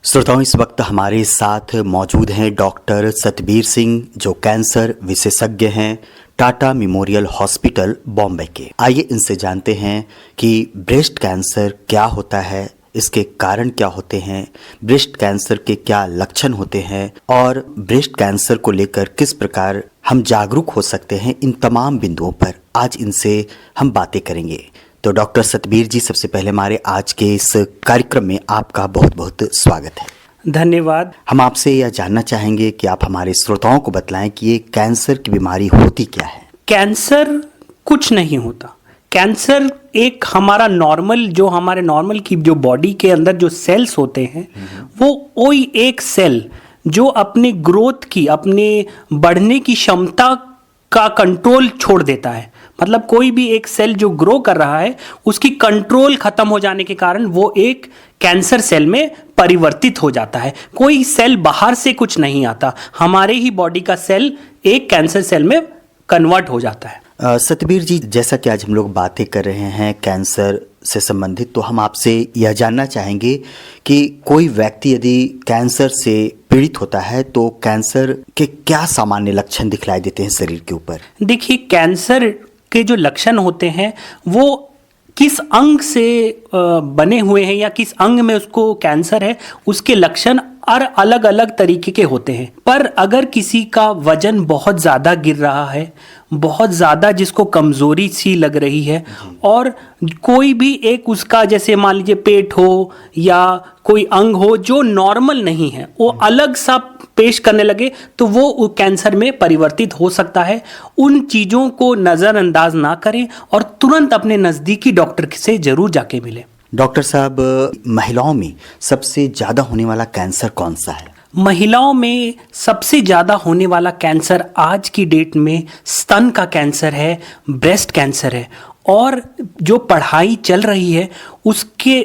श्रोताओं, इस वक्त हमारे साथ मौजूद हैं डॉक्टर सतबीर सिंह, जो कैंसर विशेषज्ञ हैं टाटा मेमोरियल हॉस्पिटल बॉम्बे के। आइए इनसे जानते हैं कि ब्रेस्ट कैंसर क्या होता है, इसके कारण क्या होते हैं, ब्रेस्ट कैंसर के क्या लक्षण होते हैं और ब्रेस्ट कैंसर को लेकर किस प्रकार हम जागरूक हो सकते हैं। इन तमाम बिंदुओं पर आज इनसे हम बातें करेंगे। तो डॉक्टर सतबीर जी, सबसे पहले हमारे आज के इस कार्यक्रम में आपका बहुत बहुत स्वागत है। धन्यवाद। हम आपसे यह जानना चाहेंगे कि आप हमारे श्रोताओं को बतलाएं कि ये कैंसर की बीमारी होती क्या है। कैंसर कुछ नहीं होता। कैंसर एक हमारा हमारे नॉर्मल की जो बॉडी के अंदर जो सेल्स होते हैं वो कोई एक सेल जो अपने ग्रोथ की, अपने बढ़ने की क्षमता का कंट्रोल छोड़ देता है। मतलब कोई भी एक सेल जो ग्रो कर रहा है उसकी कंट्रोल खत्म हो जाने के कारण वो एक कैंसर सेल में परिवर्तित हो जाता है। कोई सेल बाहर से कुछ नहीं आता, हमारे ही बॉडी का सेल एक कैंसर सेल में कन्वर्ट हो जाता है। सतबीर जी, जैसा कि आज हम लोग बातें कर रहे हैं कैंसर से संबंधित, तो हम आपसे यह जानना चाहेंगे कि कोई व्यक्ति यदि कैंसर से पीड़ित होता है तो कैंसर के क्या सामान्य लक्षण दिखलाई देते हैं शरीर के ऊपर। देखिए, कैंसर के जो लक्षण होते हैं वो किस अंग से बने हुए हैं या किस अंग में उसको कैंसर है, उसके लक्षण और अलग अलग तरीके के होते हैं। पर अगर किसी का वजन बहुत ज़्यादा गिर रहा है, बहुत ज़्यादा जिसको कमज़ोरी सी लग रही है, और कोई भी एक उसका, जैसे मान लीजिए पेट हो या कोई अंग हो जो नॉर्मल नहीं है, वो अलग सा पेश करने लगे, तो वो कैंसर में परिवर्तित हो सकता है। उन चीज़ों को नज़रअंदाज ना करें और तुरंत अपने नज़दीकी डॉक्टर से ज़रूर जाके मिलें। डॉक्टर साहब, महिलाओं में सबसे ज़्यादा होने वाला कैंसर कौन सा है? महिलाओं में सबसे ज़्यादा होने वाला कैंसर आज की डेट में स्तन का कैंसर है, ब्रेस्ट कैंसर है। और जो पढ़ाई चल रही है उसके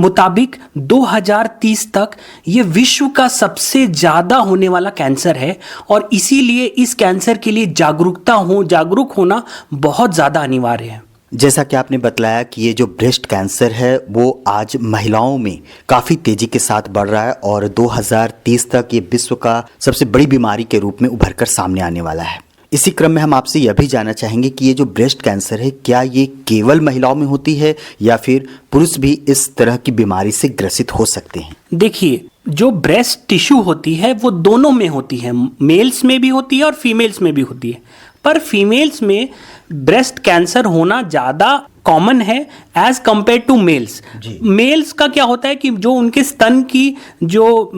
मुताबिक 2030 तक ये विश्व का सबसे ज़्यादा होने वाला कैंसर है। और इसीलिए इस कैंसर के लिए जागरूक होना बहुत ज़्यादा अनिवार्य है। जैसा कि आपने बतलाया कि ये जो ब्रेस्ट कैंसर है वो आज महिलाओं में काफ़ी तेज़ी के साथ बढ़ रहा है और 2030 तक ये विश्व का सबसे बड़ी बीमारी के रूप में उभर कर सामने आने वाला है। इसी क्रम में हम आपसे यह भी जानना चाहेंगे कि ये जो ब्रेस्ट कैंसर है, क्या ये केवल महिलाओं में होती है या फिर पुरुष भी इस तरह की बीमारी से ग्रसित हो सकते हैं? देखिए, जो ब्रेस्ट टिश्यू होती है वो दोनों में होती है, मेल्स में भी होती है और फीमेल्स में भी होती है। पर फीमेल्स में ब्रेस्ट कैंसर होना ज़्यादा कॉमन है as compare to males. Males का क्या होता है कि जो उनके स्तन की जो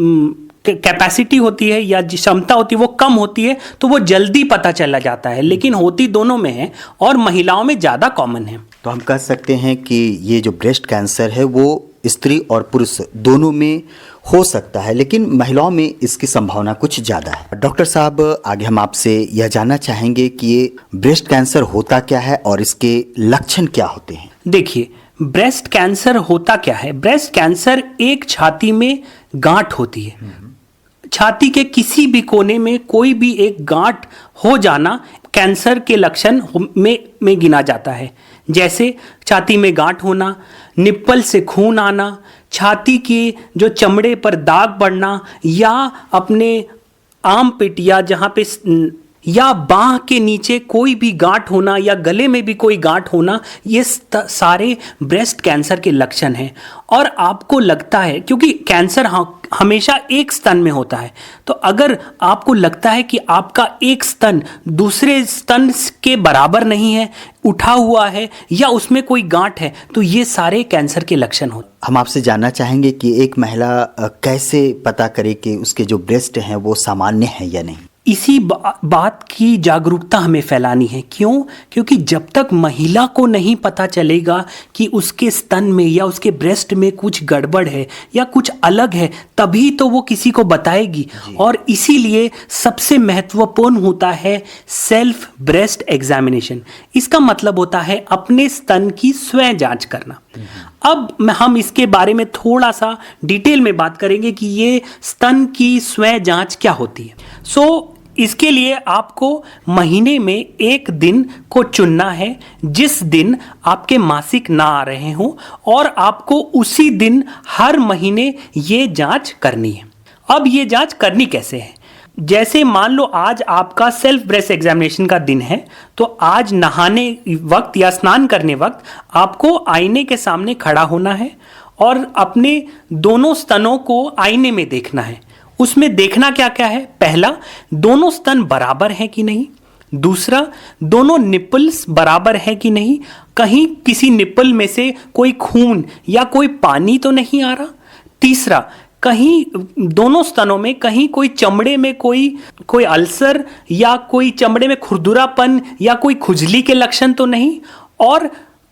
कैपेसिटी होती है या क्षमता होती है वो कम होती है, तो वो जल्दी पता चला जाता है, लेकिन होती दोनों में है और महिलाओं में ज़्यादा कॉमन है। तो हम कह सकते हैं कि ये जो ब्रेस्ट कैंसर है वो स्त्री और पुरुष दोनों में हो सकता है, लेकिन महिलाओं में इसकी संभावना कुछ ज़्यादा है। डॉक्टर साहब, आगे हम आपसे यह जानना चाहेंगे कि ये ब्रेस्ट कैंसर होता क्या है और इसके लक्षण क्या होते हैं। देखिए, ब्रेस्ट कैंसर होता क्या है। ब्रेस्ट कैंसर एक छाती में गांठ होती है। छाती के किसी भी कोने में कोई भी एक गांठ हो जाना कैंसर के लक्षण में गिना जाता है। जैसे छाती में गांठ होना, निप्पल से खून आना, छाती की जो चमड़े पर दाग पड़ना, या अपने आर्मपिट या जहाँ पे या बाह के नीचे कोई भी गांठ होना या गले में भी कोई गांठ होना, ये सारे ब्रेस्ट कैंसर के लक्षण हैं। और आपको लगता है, क्योंकि कैंसर हमेशा एक स्तन में होता है, तो अगर आपको लगता है कि आपका एक स्तन दूसरे स्तन के बराबर नहीं है, उठा हुआ है या उसमें कोई गांठ है, तो ये सारे कैंसर के लक्षण होते हैं। हम आपसे जानना चाहेंगे कि एक महिला कैसे पता करे कि उसके जो ब्रेस्ट हैं वो सामान्य है या नहीं। इसी बात की जागरूकता हमें फैलानी है। क्यों? क्योंकि जब तक महिला को नहीं पता चलेगा कि उसके स्तन में या उसके ब्रेस्ट में कुछ गड़बड़ है या कुछ अलग है, तभी तो वो किसी को बताएगी। और इसीलिए सबसे महत्वपूर्ण होता है सेल्फ ब्रेस्ट एग्जामिनेशन। इसका मतलब होता है अपने स्तन की स्वयं जांच करना। अब हम इसके बारे में थोड़ा सा डिटेल में बात करेंगे कि ये स्तन की स्वयं जांच क्या होती है। इसके लिए आपको महीने में एक दिन को चुनना है जिस दिन आपके मासिक ना आ रहे हों, और आपको उसी दिन हर महीने ये जांच करनी है। अब ये जांच करनी कैसे है? जैसे मान लो आज आपका सेल्फ ब्रेस्ट एग्जामिनेशन का दिन है, तो आज नहाने वक्त या स्नान करने वक्त आपको आईने के सामने खड़ा होना है और अपने दोनों स्तनों को आईने में देखना है। उसमें देखना क्या क्या है? पहला, दोनों स्तन बराबर हैं कि नहीं। दूसरा, दोनों निपल्स बराबर हैं कि नहीं, कहीं किसी निपल में से कोई खून या कोई पानी तो नहीं आ रहा। तीसरा, कहीं दोनों स्तनों में कहीं कोई चमड़े में कोई अल्सर या कोई चमड़े में खुरदुरापन या कोई खुजली के लक्षण तो नहीं। और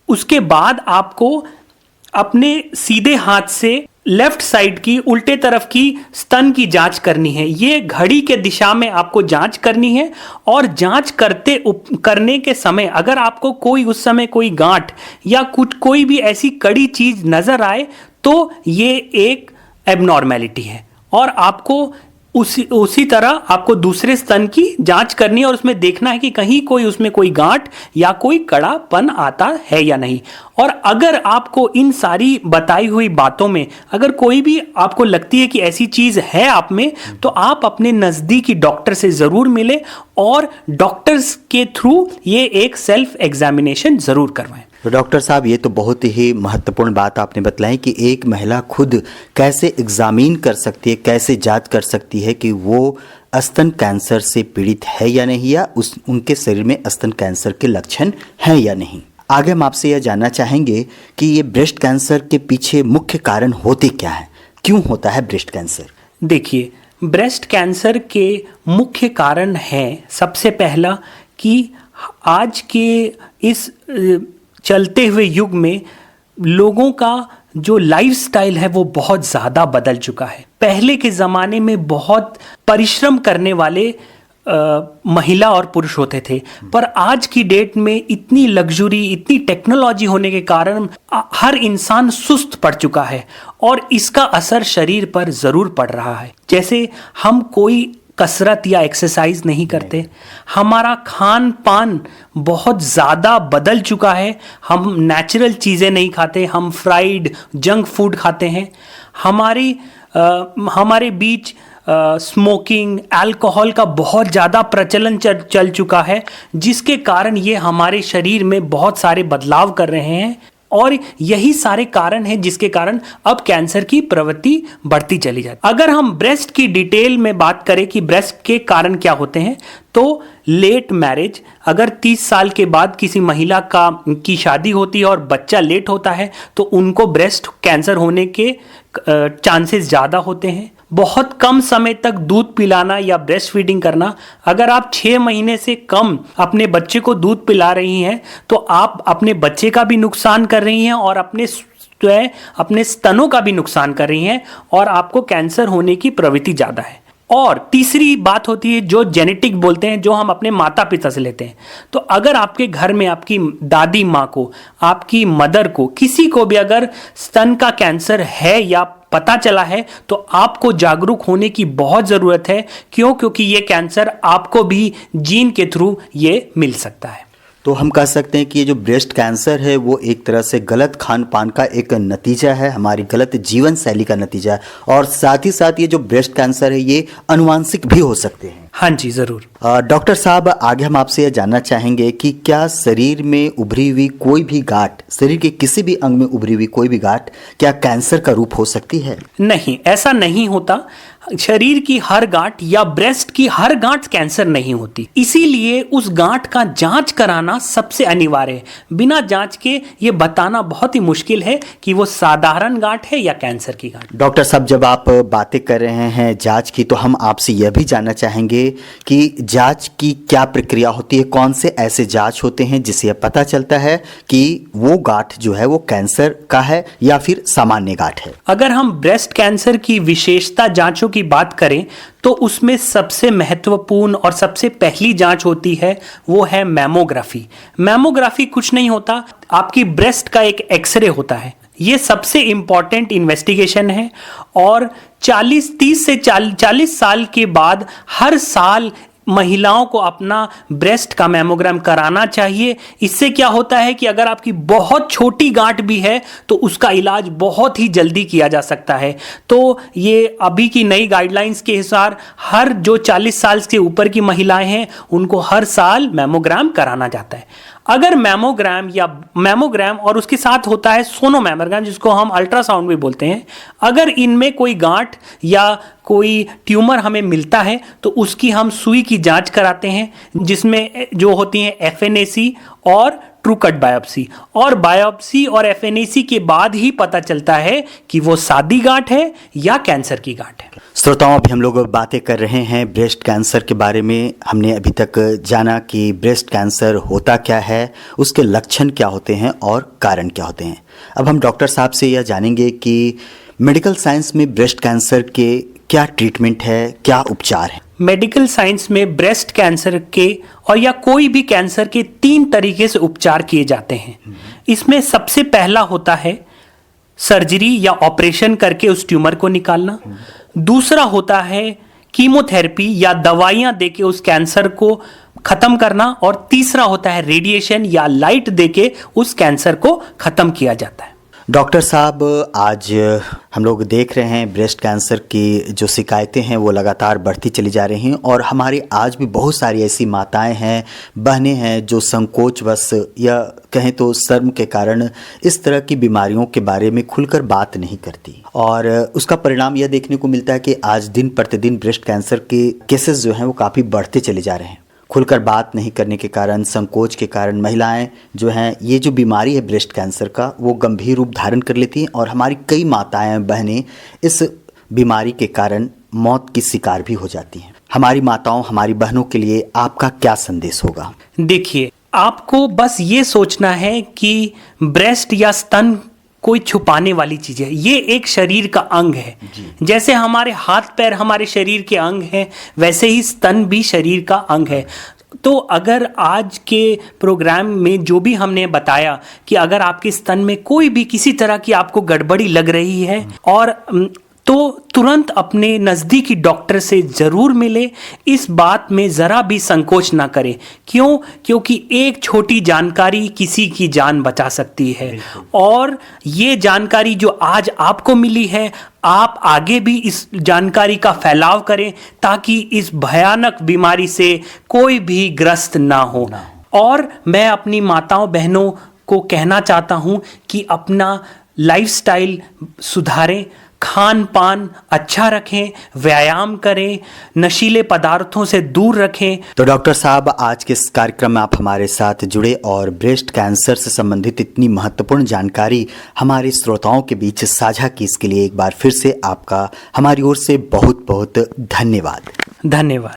उसके बाद आपको अपने सीधे हाथ से लेफ्ट साइड की उल्टे तरफ की स्तन की जांच करनी है। ये घड़ी के दिशा में आपको जांच करनी है, और जांच करने के समय अगर आपको उस समय कोई गांठ या कोई भी ऐसी कड़ी चीज नजर आए तो ये एक एबनॉर्मेलिटी है, और आपको उसी तरह आपको दूसरे स्तन की जांच करनी है और उसमें देखना है कि कहीं उसमें कोई गांठ या कोई कड़ापन आता है या नहीं। और अगर आपको इन सारी बताई हुई बातों में अगर कोई भी आपको लगती है कि ऐसी चीज है आप में, तो आप अपने नजदीकी डॉक्टर से जरूर मिले और डॉक्टर्स के थ्रू ये एक सेल्फ एग्जामिनेशन जरूर करवाएं। तो डॉक्टर साहब, ये तो बहुत ही महत्वपूर्ण बात आपने बताई कि एक महिला खुद कैसे एग्जामिन कर सकती है, कैसे जांच कर सकती है कि वो स्तन कैंसर से पीड़ित है या नहीं, या उनके शरीर में स्तन कैंसर के लक्षण हैं या नहीं। आगे हम आपसे यह जानना चाहेंगे कि ये ब्रेस्ट कैंसर के पीछे मुख्य कारण होते क्या हैं, क्यों होता है ब्रेस्ट कैंसर? देखिए, ब्रेस्ट कैंसर के मुख्य कारण हैं, सबसे पहला कि आज के इस चलते हुए युग में लोगों का जो लाइफस्टाइल है वो बहुत ज़्यादा बदल चुका है। पहले के ज़माने में बहुत परिश्रम करने वाले महिला और पुरुष होते थे, पर आज की डेट में इतनी लग्जरी, इतनी टेक्नोलॉजी होने के कारण हर इंसान सुस्त पड़ चुका है, और इसका असर शरीर पर ज़रूर पड़ रहा है। जैसे हम कोई कसरत या एक्सरसाइज नहीं करते, हमारा खान पान बहुत ज़्यादा बदल चुका है, हम नेचुरल चीज़ें नहीं खाते, हम फ्राइड जंक फूड खाते हैं। हमारे बीच स्मोकिंग, अल्कोहल का बहुत ज़्यादा प्रचलन चल चुका है, जिसके कारण ये हमारे शरीर में बहुत सारे बदलाव कर रहे हैं, और यही सारे कारण हैं जिसके कारण अब कैंसर की प्रवृत्ति बढ़ती चली जाती है। अगर हम ब्रेस्ट की डिटेल में बात करें कि ब्रेस्ट के कारण क्या होते हैं, तो लेट मैरिज, अगर 30 साल के बाद किसी महिला की शादी होती है और बच्चा लेट होता है तो उनको ब्रेस्ट कैंसर होने के चांसेस ज़्यादा होते हैं। बहुत कम समय तक दूध पिलाना या ब्रेस्ट फीडिंग करना, अगर आप 6 महीने से कम अपने बच्चे को दूध पिला रही हैं तो आप अपने बच्चे का भी नुकसान कर रही हैं और अपने स्तनों का भी नुकसान कर रही हैं, और आपको कैंसर होने की प्रवृत्ति ज़्यादा है। और तीसरी बात होती है जो जेनेटिक बोलते हैं, जो हम अपने माता पिता से लेते हैं। तो अगर आपके घर में आपकी दादी माँ को, आपकी मदर को, किसी को भी अगर स्तन का कैंसर है या पता चला है, तो आपको जागरूक होने की बहुत ज़रूरत है। क्योंकि ये कैंसर आपको भी जीन के थ्रू ये मिल सकता है। तो हम कह सकते हैं कि ये जो ब्रेस्ट कैंसर है वो एक तरह से गलत खान पान का एक नतीजा है, हमारी गलत जीवन शैली का नतीजा है, और साथ ही साथ ये जो ब्रेस्ट कैंसर है ये अनुवांशिक भी हो सकते हैं। हाँ जी, ज़रूर। डॉक्टर साहब, आगे हम आपसे यह जानना चाहेंगे कि क्या शरीर में उभरी हुई कोई भी गांठ, शरीर के किसी भी अंग में उभरी हुई कोई भी गांठ क्या कैंसर का रूप हो सकती है? नहीं, ऐसा नहीं होता। शरीर की हर गांठ या ब्रेस्ट की हर गांठ कैंसर नहीं होती, इसीलिए उस गांठ का जांच कराना सबसे अनिवार्य है। बिना जांच के ये बताना बहुत ही मुश्किल है कि वो साधारण गांठ है या कैंसर की गांठ। डॉक्टर साहब, जब आप बातें कर रहे हैं जांच की, तो हम आपसे यह भी जानना चाहेंगे कि जांच की क्या प्रक्रिया होती है, कौन से ऐसे जांच होते हैं जिससे यह पता चलता है कि वो गांठ जो है वो कैंसर का है या फिर सामान्य गांठ है? अगर हम ब्रेस्ट कैंसर की विशेषता जांचों की बात करें तो उसमें सबसे महत्वपूर्ण और सबसे पहली जांच होती है वो है मैमोग्राफी। मैमोग्राफी कुछ नहीं होता, आपकी ब्रेस्ट का एक एक्सरे होता है। ये सबसे इंपॉर्टेंट इन्वेस्टिगेशन है, और 30 से 40 साल के बाद हर साल महिलाओं को अपना ब्रेस्ट का मैमोग्राम कराना चाहिए। इससे क्या होता है कि अगर आपकी बहुत छोटी गांठ भी है तो उसका इलाज बहुत ही जल्दी किया जा सकता है। तो ये अभी की नई गाइडलाइंस के अनुसार हर जो 40 साल के ऊपर की महिलाएं हैं उनको हर साल मैमोग्राम कराना जाता है। अगर मैमोग्राम और उसके साथ होता है सोनोमैमोग्राम, जिसको हम अल्ट्रासाउंड भी बोलते हैं, अगर इनमें कोई गांठ या कोई ट्यूमर हमें मिलता है तो उसकी हम सुई की जांच कराते हैं, जिसमें जो होती हैं FNAC और ट्रू कट बायोप्सी और FNAC के बाद ही पता चलता है कि वो सादी गांठ है या कैंसर की गांठ है। श्रोताओं, अभी हम लोग बातें कर रहे हैं ब्रेस्ट कैंसर के बारे में। हमने अभी तक जाना कि ब्रेस्ट कैंसर होता क्या है, उसके लक्षण क्या होते हैं और कारण क्या होते हैं। अब हम डॉक्टर साहब से यह जानेंगे कि मेडिकल साइंस में ब्रेस्ट कैंसर के क्या ट्रीटमेंट है, क्या उपचार है। मेडिकल साइंस में ब्रेस्ट कैंसर के और या कोई भी कैंसर के 3 तरीके से उपचार किए जाते हैं। इसमें सबसे पहला होता है सर्जरी या ऑपरेशन करके उस ट्यूमर को निकालना। दूसरा होता है कीमोथेरेपी या दवाइयां देके उस कैंसर को खत्म करना। और तीसरा होता है रेडिएशन या लाइट देके उस कैंसर को खत्म किया जाता है। डॉक्टर साहब, आज हम लोग देख रहे हैं ब्रेस्ट कैंसर की जो शिकायतें हैं वो लगातार बढ़ती चली जा रही हैं और हमारे आज भी बहुत सारी ऐसी माताएं हैं, बहनें हैं जो संकोचवश या कहें तो शर्म के कारण इस तरह की बीमारियों के बारे में खुलकर बात नहीं करती और उसका परिणाम यह देखने को मिलता है कि आज दिन प्रतिदिन ब्रेस्ट कैंसर के केसेस जो हैं वो काफ़ी बढ़ते चले जा रहे हैं। खुलकर बात नहीं करने के कारण, संकोच के कारण महिलाएं जो हैं, ये जो बीमारी है ब्रेस्ट कैंसर का, वो गंभीर रूप धारण कर लेती हैं और हमारी कई माताएं बहनें इस बीमारी के कारण मौत की शिकार भी हो जाती हैं। हमारी माताओं, हमारी बहनों के लिए आपका क्या संदेश होगा? देखिए, आपको बस ये सोचना है कि ब्रेस्ट या स्तन कोई छुपाने वाली चीज है, ये एक शरीर का अंग है। जैसे हमारे हाथ पैर हमारे शरीर के अंग हैं, वैसे ही स्तन भी शरीर का अंग है। तो अगर आज के प्रोग्राम में जो भी हमने बताया कि अगर आपके स्तन में कोई भी किसी तरह की आपको गड़बड़ी लग रही है और तो तुरंत अपने नज़दीकी डॉक्टर से ज़रूर मिले। इस बात में ज़रा भी संकोच ना करें। क्यों? क्योंकि एक छोटी जानकारी किसी की जान बचा सकती है। और ये जानकारी जो आज आपको मिली है, आप आगे भी इस जानकारी का फैलाव करें ताकि इस भयानक बीमारी से कोई भी ग्रस्त ना हो। और मैं अपनी माताओं बहनों को कहना चाहता हूँ कि अपना लाइफस्टाइल सुधारें, खान पान अच्छा रखें, व्यायाम करें, नशीले पदार्थों से दूर रखें। तो डॉक्टर साहब, आज के इस कार्यक्रम में आप हमारे साथ जुड़े और ब्रेस्ट कैंसर से संबंधित इतनी महत्वपूर्ण जानकारी हमारे श्रोताओं के बीच साझा की, इसके लिए एक बार फिर से आपका हमारी ओर से बहुत बहुत धन्यवाद। धन्यवाद।